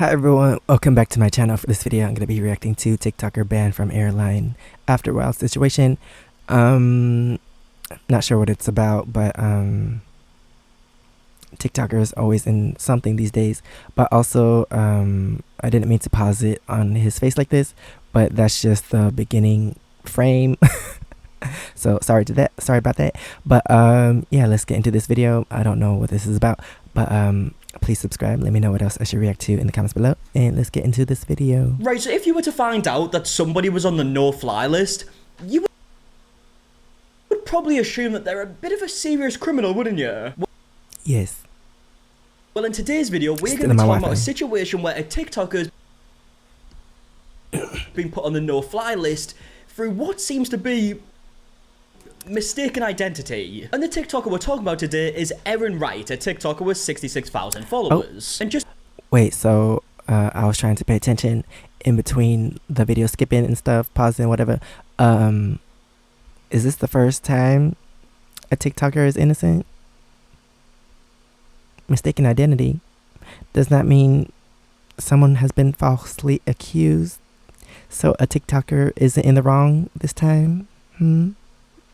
Hi everyone, welcome back to my channel. For this video I'm going to be reacting to TikToker banned from Airline after wild situation. Not sure what it's about, but TikToker is always in something these days. But also I didn't mean to pause it on his face like this, but that's just the beginning frame. So sorry about that. But yeah, let's get into this video. I don't know what this is about, but please subscribe. Let me know what else I should react to in the comments below, and let's get into this video. Right, so if you were to find out that somebody was on the no-fly list, you would probably assume that they're a bit of a serious criminal, wouldn't you? Yes. Well, in today's video, we're going to be talking about a situation where a TikToker's been put on the no-fly list through what seems to be mistaken identity. And the TikToker we're talking about today is Airline, a TikToker with 66,000 followers. And just wait, so I was trying to pay attention in between the video skipping and stuff, pausing, whatever. Is this the first time a TikToker is innocent? Mistaken identity does not mean someone has been falsely accused. So a TikToker isn't in the wrong this time?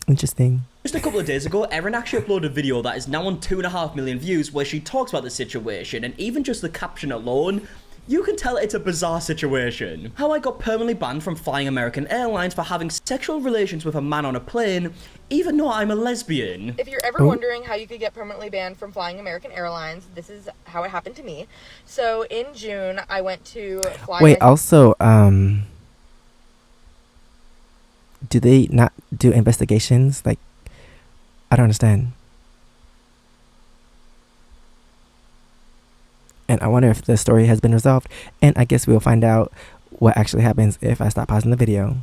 Interesting. Just a couple of days ago, Erin actually uploaded a video that is now on 2.5 million views where she talks about the situation, and even just the caption alone, you can tell it's a bizarre situation. How I got permanently banned from flying American Airlines for having sexual relations with a man on a plane, even though I'm a lesbian. If you're ever wondering how you could get permanently banned from flying American Airlines, this is how it happened to me. So in June, I went to fly... Wait, also, do they not do investigations? Like, I don't understand. And I wonder if the story has been resolved. And I guess we'll find out what actually happens if I stop pausing the video.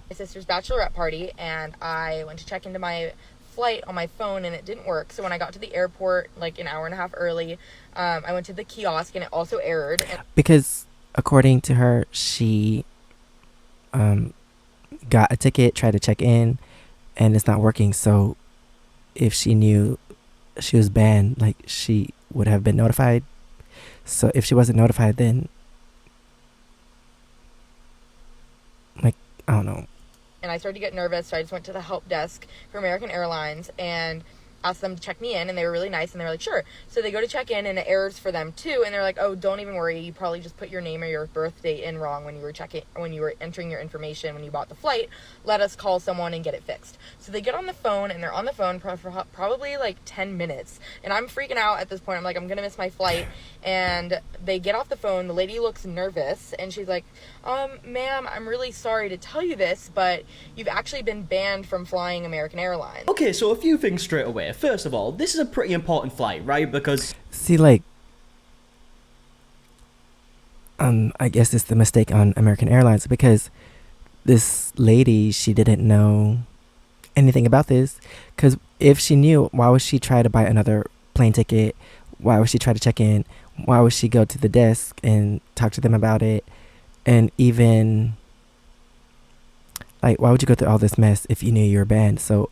My sister's bachelorette party, and I went to check into my flight on my phone, and it didn't work. So when I got to the airport, like an hour and a half early, I went to the kiosk, and it also errored. Because according to her, she got a ticket, tried to check in, and it's not working. So if she knew she was banned, like, she would have been notified. So if she wasn't notified, then, like, I don't know. And I started to get nervous, so I just went to the help desk for American Airlines and asked them to check me in, and they were really nice, and they were like, sure. So they go to check in, and it errors for them too, and they're like, oh, don't even worry, you probably just put your name or your birth date in wrong when you were entering your information when you bought the flight. Let us call someone and get it fixed. So they get on the phone, and they're on the phone for probably like 10 minutes, and I'm freaking out at this point. I'm like, I'm gonna miss my flight. And they get off the phone, the lady looks nervous, and she's like, ma'am, I'm really sorry to tell you this, but you've actually been banned from flying American Airlines. Okay, so a few things straight away. First of all, this is a pretty important flight, right? Because... See, like, I guess it's the mistake on American Airlines, because this lady, she didn't know anything about this. Because if she knew, why would she try to buy another plane ticket? Why would she try to check in? Why would she go to the desk and talk to them about it? And even, like, why would you go through all this mess if you knew you were banned? So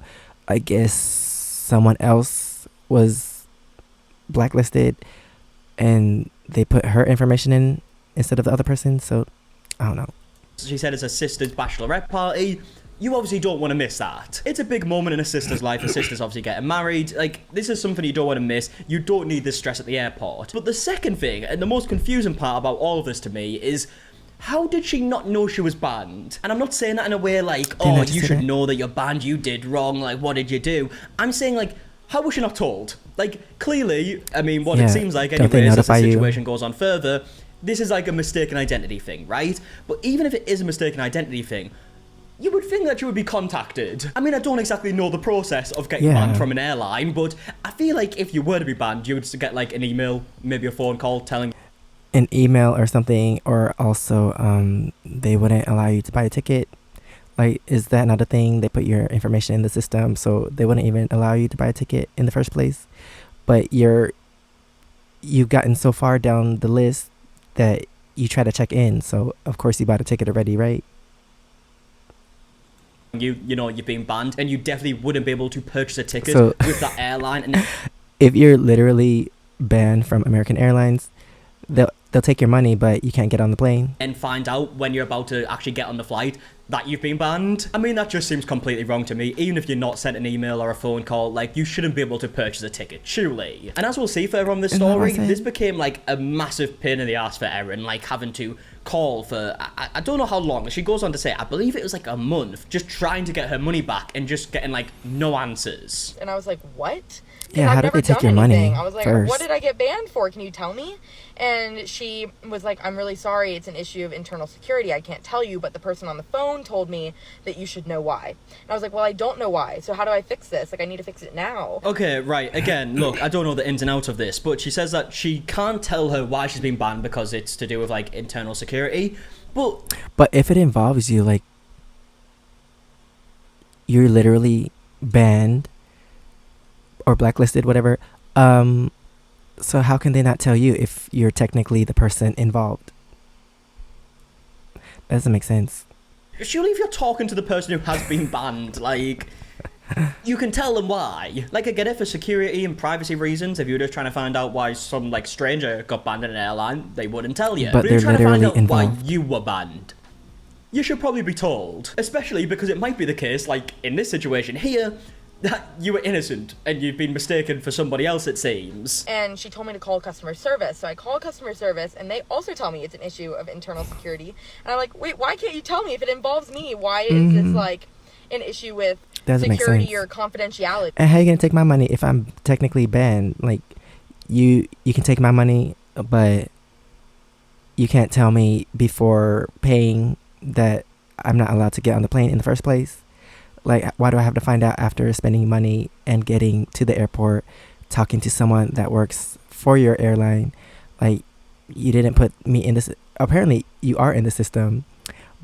I guess someone else was blacklisted and they put her information in instead of the other person. So I don't know. She said it's her sister's bachelorette party. You obviously don't want to miss that. It's a big moment in a sister's life. A sister's obviously getting married. Like, this is something you don't want to miss. You don't need this stress at the airport. But the second thing, and the most confusing part about all of this to me, is how did she not know she was banned? And I'm not saying that in a way like, oh, you should know that you're banned, you did wrong, like, what did you do? I'm saying, like, how was she not told? Like, clearly, I mean, what it seems like anyways, as the situation goes on further, this is like a mistaken identity thing, right? But even if it is a mistaken identity thing, you would think that you would be contacted. I mean, I don't exactly know the process of getting banned from an airline, but I feel like if you were to be banned, you would get like an email, maybe a phone call telling... An email or something, or also they wouldn't allow you to buy a ticket. Like, is that not a thing? They put your information in the system, so they wouldn't even allow you to buy a ticket in the first place. But you've gotten so far down the list that you try to check in, so of course you bought a ticket already, right? You know you've been banned, and you definitely wouldn't be able to purchase a ticket with that airline. And if you're literally banned from American Airlines, the they'll take your money, but you can't get on the plane. And find out when you're about to actually get on the flight that you've been banned. I mean, that just seems completely wrong to me. Even if you're not sent an email or a phone call, like, you shouldn't be able to purchase a ticket, surely. And as we'll see further on this story, this became like a massive pain in the ass for Erin, like having to call for, I don't know how long. She goes on to say, I believe it was like a month, just trying to get her money back and just getting like no answers. And I was like, what? Yeah, how did they take your money? I was like, first? What did I get banned for? Can you tell me? And she was like, I'm really sorry. It's an issue of internal security. I can't tell you, but the person on the phone told me that you should know why. And I was like, well, I don't know why. So how do I fix this? Like, I need to fix it now. Okay, right. Again, look, I don't know the ins and outs of this, but she says that she can't tell her why she's been banned because it's to do with, like, internal security. But if it involves you, like, you're literally banned or blacklisted, whatever, so how can they not tell you if you're technically the person involved? That doesn't make sense. Surely if you're talking to the person who has been banned, like, you can tell them why. Like, I get it for security and privacy reasons. If you're just trying to find out why some, like, stranger got banned in an airline, they wouldn't tell you. But if you're they're trying to find literally out why involved. you were banned, you should probably be told. Especially because it might be the case, like, in this situation here, that you were innocent and you've been mistaken for somebody else, it seems. And she told me to call customer service. So I call customer service, and they also tell me it's an issue of internal security. And I'm like, wait, why can't you tell me if it involves me? Why is this, like, an issue with security or confidentiality? And how are you going to take my money if I'm technically banned? Like, you can take my money, but you can't tell me before paying that I'm not allowed to get on the plane in the first place. Like, why do I have to find out after spending money and getting to the airport, talking to someone that works for your airline? Like, you didn't put me in this. Apparently, you are in the system,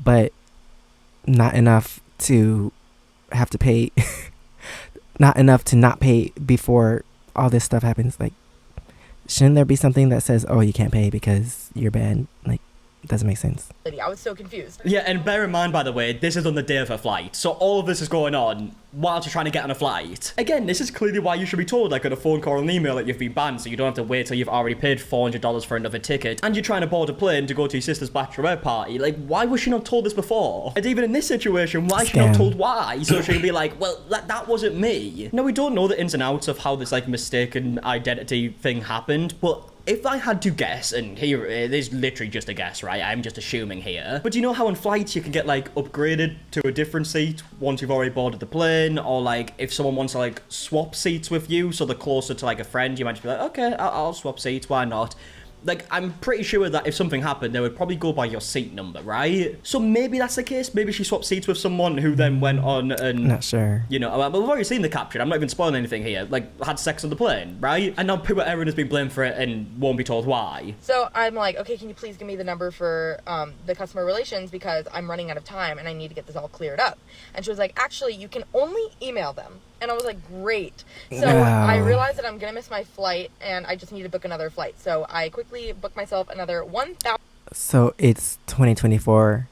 but not enough to have to pay. Not enough to not pay before all this stuff happens. Like, shouldn't there be something that says, oh, you can't pay because you're banned? Like, it doesn't make sense. I was so confused. Yeah, and bear in mind, by the way, this is on the day of her flight, so all of this is going on while she's trying to get on a flight. Again, this is clearly why you should be told, like on a phone call or an email, that you've been banned, so you don't have to wait till you've already paid $400 for another ticket, and you're trying to board a plane to go to your sister's bachelorette party. Like, why was she not told this before? And even in this situation, why is she not told why? So she can be like, well, that wasn't me. Now, we don't know the ins and outs of how this, like, mistaken identity thing happened, but if I had to guess, and here it is literally just a guess, right? I'm just assuming here. But do you know how on flights you can get, like, upgraded to a different seat once you've already boarded the plane? Or, like, if someone wants to, like, swap seats with you so they're closer to, like, a friend, you might just be like, okay, I'll swap seats, why not? Like, I'm pretty sure that if something happened, they would probably go by your seat number, right? So maybe that's the case. Maybe she swapped seats with someone who then went on and... Not sure. You know, but we've already seen the caption. I'm not even spoiling anything here. Like, had sex on the plane, right? And now poor Erin has been blamed for it and won't be told why. So I'm like, okay, can you please give me the number for the customer relations, because I'm running out of time and I need to get this all cleared up. And she was like, actually, you can only email them. And I was like, great. So I realized that I'm going to miss my flight and I just need to book another flight. So I quickly booked myself another 1,000. So it's 2024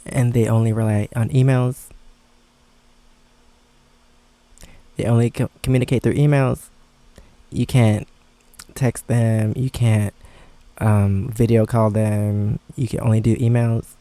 and they only rely on emails. They only communicate through emails. You can't text them. You can't video call them. You can only do emails.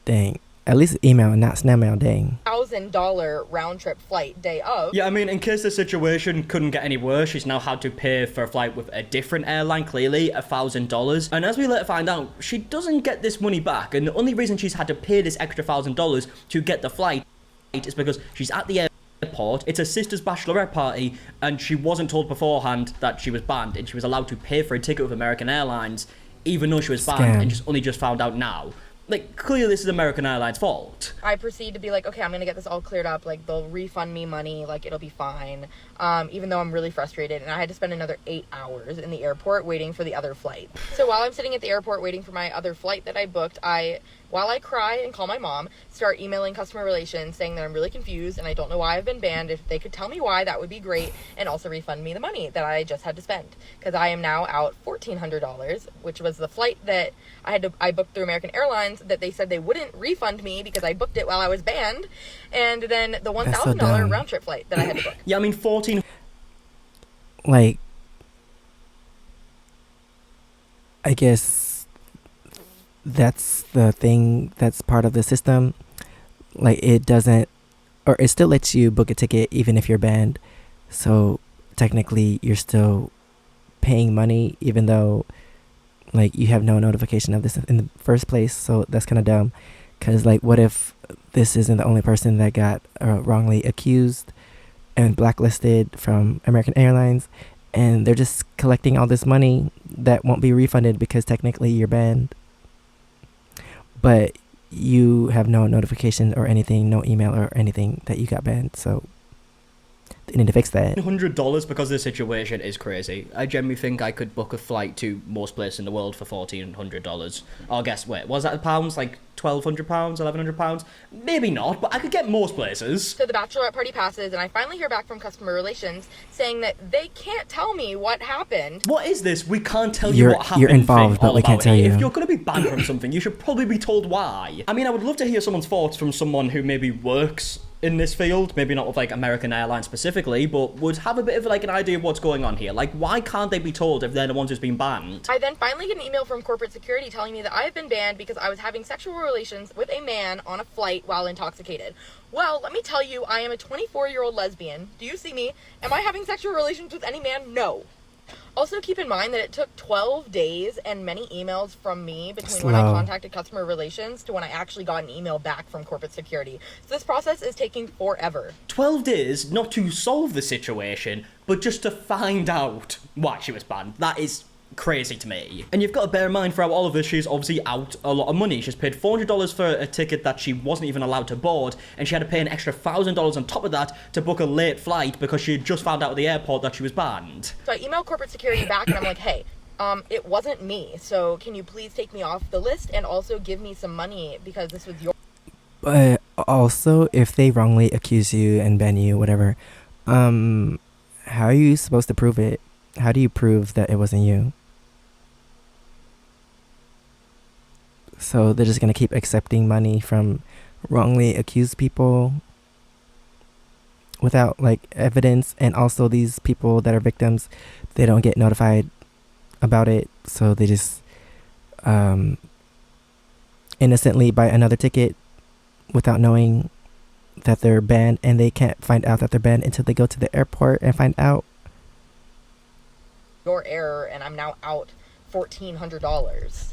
Dang. At least email, not snail mail, dang. $1,000 round trip flight day of. Yeah, I mean, in case the situation couldn't get any worse, she's now had to pay for a flight with a different airline, clearly, $1,000. And as we later find out, she doesn't get this money back. And the only reason she's had to pay this extra $1,000 to get the flight is because she's at the airport. It's her sister's bachelorette party, and she wasn't told beforehand that she was banned, and she was allowed to pay for a ticket with American Airlines, even though she was banned, and only just found out now. Like, clearly this is American Airlines' fault. I proceed to be like, okay, I'm going to get this all cleared up. Like, they'll refund me money. Like, it'll be fine. Even though I'm really frustrated. And I had to spend another 8 hours in the airport waiting for the other flight. So while I'm sitting at the airport waiting for my other flight that I booked, while I cry and call my mom, start emailing customer relations saying that I'm really confused and I don't know why I've been banned. If they could tell me why, that would be great. And also refund me the money that I just had to spend. Because I am now out $1,400, which was the flight that I booked through American Airlines that they said they wouldn't refund me because I booked it while I was banned. And then the $1,000 round trip flight that I had to book. Yeah, I mean, 14... Like, I guess that's the thing that's part of the system. Like it doesn't, or it still lets you book a ticket even if you're banned. So technically, you're still paying money even though like you have no notification of this in the first place. So that's kind of dumb. Cause like, what if this isn't the only person that got wrongly accused and blacklisted from American Airlines, and they're just collecting all this money that won't be refunded because technically you're banned, but you have no notification or anything, no email or anything that you got banned. So they need to fix that. $100 because the situation is crazy. I genuinely think I could book a flight to most places in the world for $1,400. Oh, guess, wait, was that pounds? Like £1,200, £1,100? Maybe not, but I could get most places. So the bachelorette party passes, and I finally hear back from customer relations saying that they can't tell me what happened. What is this? We can't tell you what happened. You're involved, but we can't tell you. If you're going to be banned from something, you should probably be told why. I mean, I would love to hear someone's thoughts from someone who maybe works in this field, maybe not with like American Airlines specifically, but would have a bit of like an idea of what's going on here. Like, why can't they be told if they're the ones who's been banned? I then finally get an email from corporate security telling me that I have been banned because I was having sexual relations with a man on a flight while intoxicated. Well, let me tell you, I am a 24-year-old lesbian. Do you see me? Am I having sexual relations with any man? No. Also, keep in mind that it took 12 days and many emails from me between when I contacted customer relations to when I actually got an email back from corporate security. So this process is taking forever. 12 days not to solve the situation, but just to find out why she was banned. That is crazy to me. And you've got to bear in mind throughout all of this, she's obviously out a lot of money. She's paid $400 for a ticket that she wasn't even allowed to board, and she had to pay an extra $1,000 on top of that to book a late flight because she had just found out at the airport that she was banned. So I emailed corporate security back and I'm like, hey, it wasn't me, so can you please take me off the list and also give me some money because this was your... But also, if they wrongly accuse you and ban you, whatever, how are you supposed to prove it? How do you prove that it wasn't you? So they're just going to keep accepting money from wrongly accused people without like evidence. And also these people that are victims, they don't get notified about it. So they just innocently buy another ticket without knowing that they're banned. And they can't find out that they're banned until they go to the airport and find out. Your error, and I'm now out $1,400.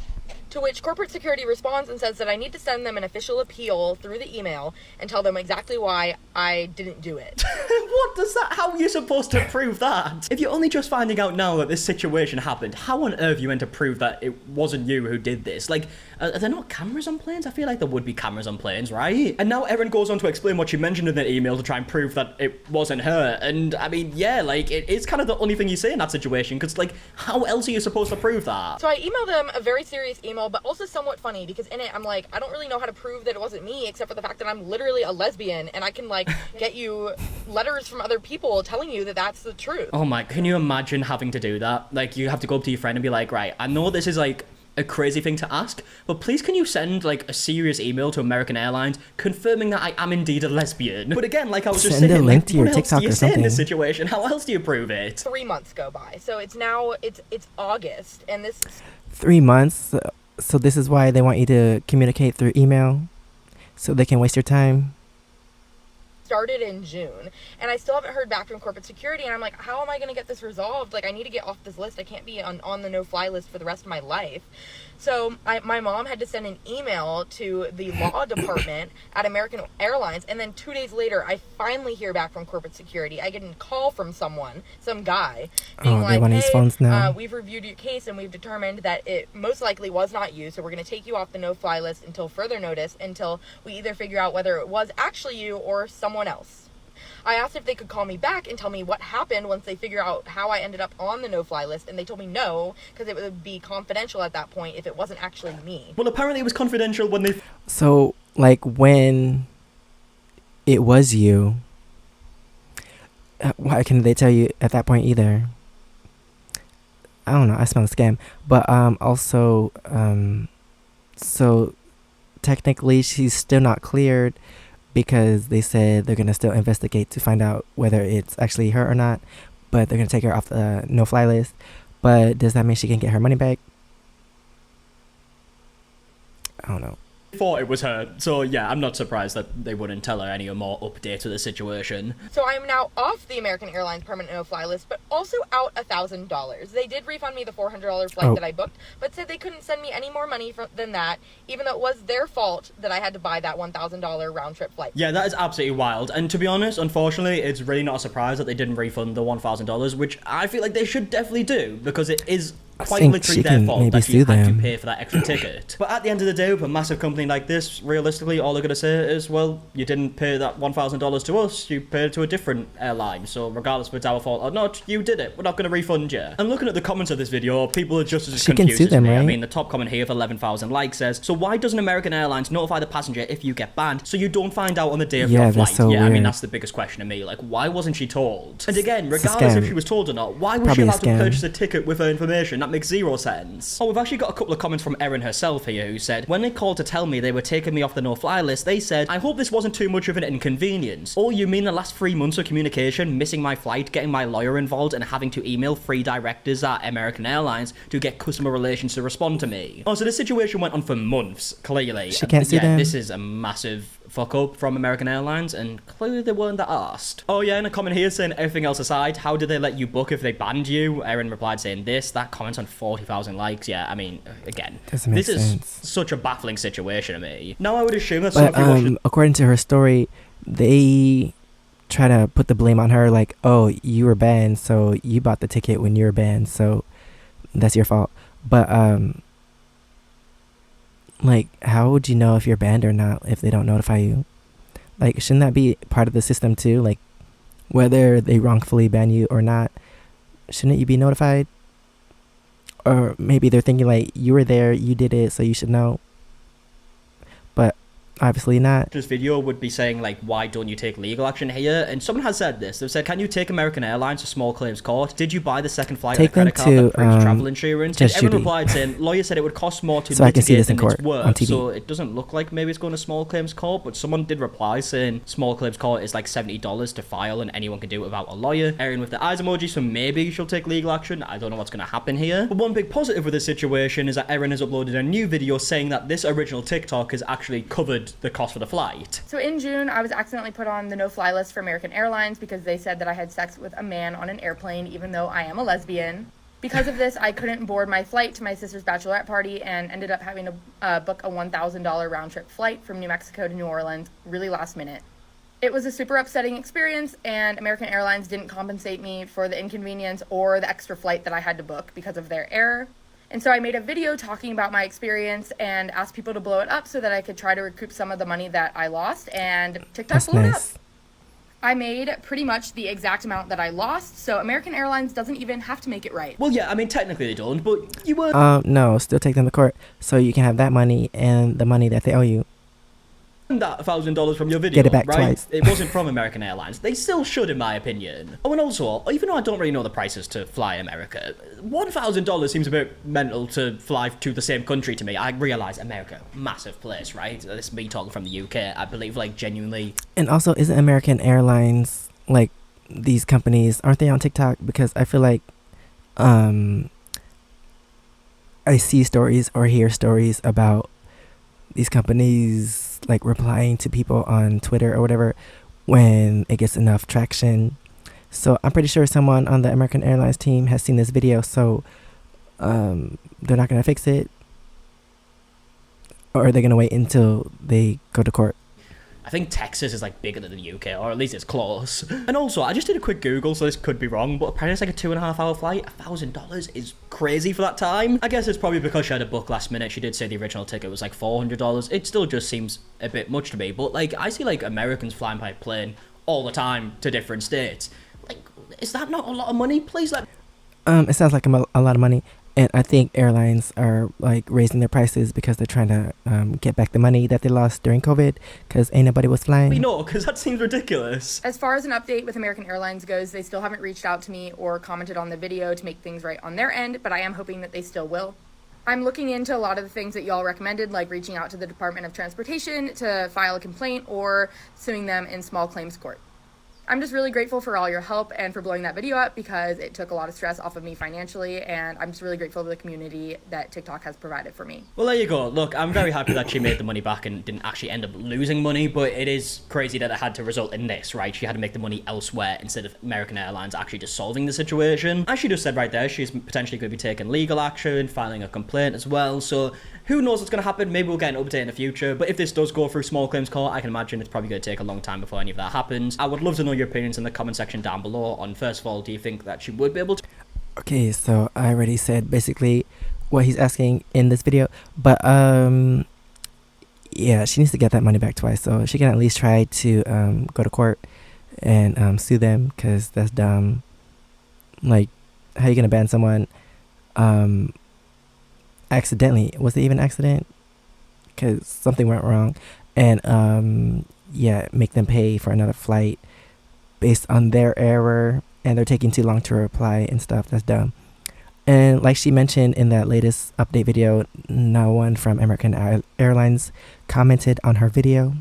To which corporate security responds and says that I need to send them an official appeal through the email and tell them exactly why I didn't do it. What does that... How are you supposed to prove that? If you're only just finding out now that this situation happened, how on earth are you meant to prove that it wasn't you who did this? Like, are there not cameras on planes? I feel like there would be cameras on planes, right? And now Erin goes on to explain what she mentioned in the email to try and prove that it wasn't her. And, I mean, yeah, like, it's kind of the only thing you say in that situation, because, like, how else are you supposed to prove that? So I emailed them a very serious email, but also somewhat funny, because in it, I'm like, I don't really know how to prove that it wasn't me, except for the fact that I'm literally a lesbian, and I can, like, get you letters from other people telling you that that's the truth. Oh my, can you imagine having to do that? Like, you have to go up to your friend and be like, right, I know this is, like, a crazy thing to ask, but please can you send like a serious email to American Airlines confirming that I am indeed a lesbian? But again, like I was just saying, send a link like, to your what else TikTok do you or say in something. this situation? How else do you prove it? 3 months go by, so it's now it's August, and this 3 months. So this is why they want you to communicate through email, so they can waste your time. started in June, and I still haven't heard back from corporate security, and I'm like, how am I going to get this resolved? Like, I need to get off this list. I can't be on the no-fly list for the rest of my life. So my mom had to send an email to the law department at American Airlines, and then 2 days later, I finally hear back from corporate security. I get a call from someone, some guy, being they want his phones now. We've reviewed your case, and we've determined that it most likely was not you, so we're going to take you off the no-fly list until further notice, until we either figure out whether it was actually you or someone else. I asked if they could call me back and tell me what happened once they figure out how I ended up on the no-fly list, and they told me no, because it would be confidential at that point if it wasn't actually me. Well, apparently it was confidential when they... So, like, when it was you, why couldn't they tell you at that point either? I don't know, I smell a scam. But also, so technically she's still not cleared, because they said they're going to still investigate to find out whether it's actually her or not, but they're going to take her off the no-fly list. But does that mean she can get her money back? I don't know. Thought it was her, so yeah, I'm not surprised that they wouldn't tell her any more updates of the situation. So I am now off the American Airlines permanent no-fly list, but also out $1,000. They did refund me the $400 flight that I booked, but said they couldn't send me any more money than that, even though it was their fault that I had to buy that $1,000 round-trip flight. Yeah, that is absolutely wild. And to be honest, unfortunately, it's really not a surprise that they didn't refund the $1,000, which I feel like they should definitely do, because it is quite literally their fault that you had to pay for that extra ticket. But at the end of the day, with a massive company like this, realistically, all they're going to say is, well, you didn't pay that $1,000 to us, you paid it to a different airline, so regardless if it's our fault or not, you did it, we're not going to refund you. And looking at the comments of this video, people are just as confused as me. Right? I mean, the top comment here with 11,000 likes says, so why doesn't American Airlines notify the passenger if you get banned, so you don't find out on the day of your flight? So weird. I mean, that's the biggest question to me, like, why wasn't she told? And again, regardless if she was told or not, why was she allowed to purchase a ticket with her information? That makes zero sense. Oh, we've actually got a couple of comments from Erin herself here, who said, when they called to tell me they were taking me off the no-fly list, they said, I hope this wasn't too much of an inconvenience. Oh, you mean the last 3 months of communication, missing my flight, getting my lawyer involved, and having to email 3 directors at American Airlines to get customer relations to respond to me? Oh, so this situation went on for months, clearly. She can't see them. This is a massive fuck up from American Airlines, and clearly they weren't that asked. Oh yeah, and a comment here saying, everything else aside, how did they let you book if they banned you? Erin replied saying this. That comment's on 40,000 likes. Yeah, I mean, again, this is such a baffling situation to me. Now I would assume that some people according to her story, they try to put the blame on her, like, oh, you were banned, so you bought the ticket when you were banned, so that's your fault. But like, how would you know if you're banned or not if they don't notify you? Like, shouldn't that be part of the system too? Like, whether they wrongfully ban you or not, shouldn't you be notified? Or maybe they're thinking, like, you were there, you did it, so you should know. But obviously not. This video would be saying, like, why don't you take legal action here? And someone has said this. They've said, can you take American Airlines to small claims court? Did you buy the second flight on a credit card that brings travel insurance? And everyone replied saying, lawyer said it would cost more to mitigate than it's worth. So it doesn't look like maybe it's going to small claims court, but someone did reply saying small claims court is like $70 to file and anyone can do it without a lawyer. Erin with the eyes emoji, so maybe she'll take legal action. I don't know what's going to happen here. But one big positive with this situation is that Erin has uploaded a new video saying that this original TikTok has actually covered the cost for the flight. So in June, I was accidentally put on the no-fly list for American Airlines because they said that I had sex with a man on an airplane, even though I am a lesbian. Because of this, I couldn't board my flight to my sister's bachelorette party and ended up having to book a $1,000 round-trip flight from New Mexico to New Orleans really last minute. It was a super upsetting experience, and American Airlines didn't compensate me for the inconvenience or the extra flight that I had to book because of their error. And so I made a video talking about my experience and asked people to blow it up so that I could try to recoup some of the money that I lost, and TikTok blew it up. I made pretty much the exact amount that I lost, so American Airlines doesn't even have to make it right. Well, yeah, I mean, technically they don't, but you were... no, still take them to court so you can have that money and the money that they owe you. That $1,000 from your video, get it back right? Twice. It wasn't from American Airlines. They still should, in my opinion. Oh, and also, even though I don't really know the prices to fly America, $1,000 seems a bit mental to fly to the same country to me. I realise America, massive place, right? This is me talking from the UK. I believe, like, genuinely... And also, isn't American Airlines, like, these companies, aren't they on TikTok? Because I feel like, I see stories or hear stories about these companies, like, replying to people on Twitter or whatever when it gets enough traction. So I'm pretty sure someone on the American Airlines team has seen this video, so they're not going to fix it. Or are they going to wait until they go to court? I think Texas is, like, bigger than the UK, or at least it's close. And also, I just did a quick Google, so this could be wrong, but apparently it's like a 2.5-hour flight. $1,000 is crazy for that time. I guess it's probably because she had a book last minute. She did say the original ticket was like $400. It still just seems a bit much to me, but, like, I see, like, Americans flying by plane all the time to different states. Like, is that not a lot of money? Please, like... It sounds like a lot of money. And I think airlines are, like, raising their prices because they're trying to get back the money that they lost during COVID because ain't nobody was flying. No, because that seems ridiculous. As far as an update with American Airlines goes, they still haven't reached out to me or commented on the video to make things right on their end, but I am hoping that they still will. I'm looking into a lot of the things that y'all recommended, like reaching out to the Department of Transportation to file a complaint or suing them in small claims court. I'm just really grateful for all your help and for blowing that video up, because it took a lot of stress off of me financially, and I'm just really grateful for the community that TikTok has provided for me. Well, there you go. Look, I'm very happy that she made the money back and didn't actually end up losing money, but it is crazy that it had to result in this, right? She had to make the money elsewhere instead of American Airlines actually just solving the situation. As she just said right there, she's potentially going to be taking legal action, filing a complaint as well, so who knows what's going to happen. Maybe we'll get an update in the future, but if this does go through small claims court, I can imagine it's probably going to take a long time before any of that happens. I would love to know your opinions in the comment section down below on, first of all, do you think that she would be able to... Okay, so I already said basically what he's asking in this video, but yeah, she needs to get that money back twice, so she can at least try to go to court and sue them, because that's dumb. Like, how you gonna ban someone accidentally? Was it even an accident? Because something went wrong, and yeah, make them pay for another flight based on their error, and they're taking too long to reply and stuff. That's dumb. And like she mentioned in that latest update video, no one from American Airlines commented on her video,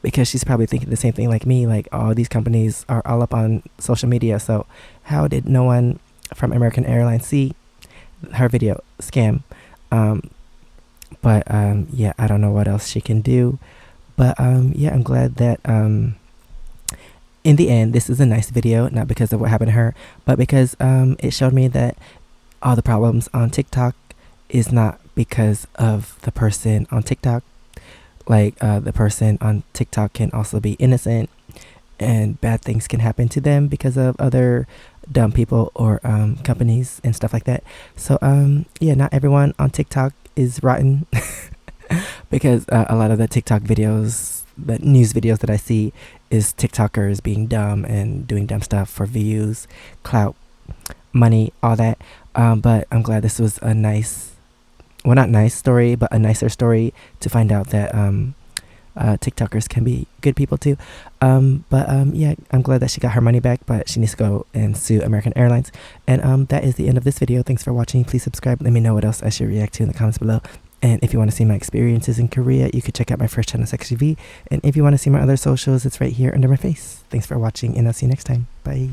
because she's probably thinking the same thing like me, like, oh, these companies are all up on social media, so how did no one from American Airlines see her video? Scam. But yeah, I don't know what else she can do, but yeah, I'm glad that in the end, this is a nice video, not because of what happened to her, but because it showed me that all the problems on TikTok is not because of the person on TikTok. Like, the person on TikTok can also be innocent, and bad things can happen to them because of other dumb people or companies and stuff like that. So yeah, not everyone on TikTok is rotten, because a lot of the TikTok videos, the news videos that I see, is TikTokers being dumb and doing dumb stuff for views, clout, money, all that. But I'm glad this was a nice, well, not nice story, but a nicer story to find out that TikTokers can be good people too. But yeah, I'm glad that she got her money back, but she needs to go and sue American Airlines. And that is the end of this video. Thanks for watching. Please subscribe. Let me know what else I should react to in the comments below. And if you want to see my experiences in Korea, you could check out my first channel, SEKSHI. And if you want to see my other socials, it's right here under my face. Thanks for watching, and I'll see you next time. Bye.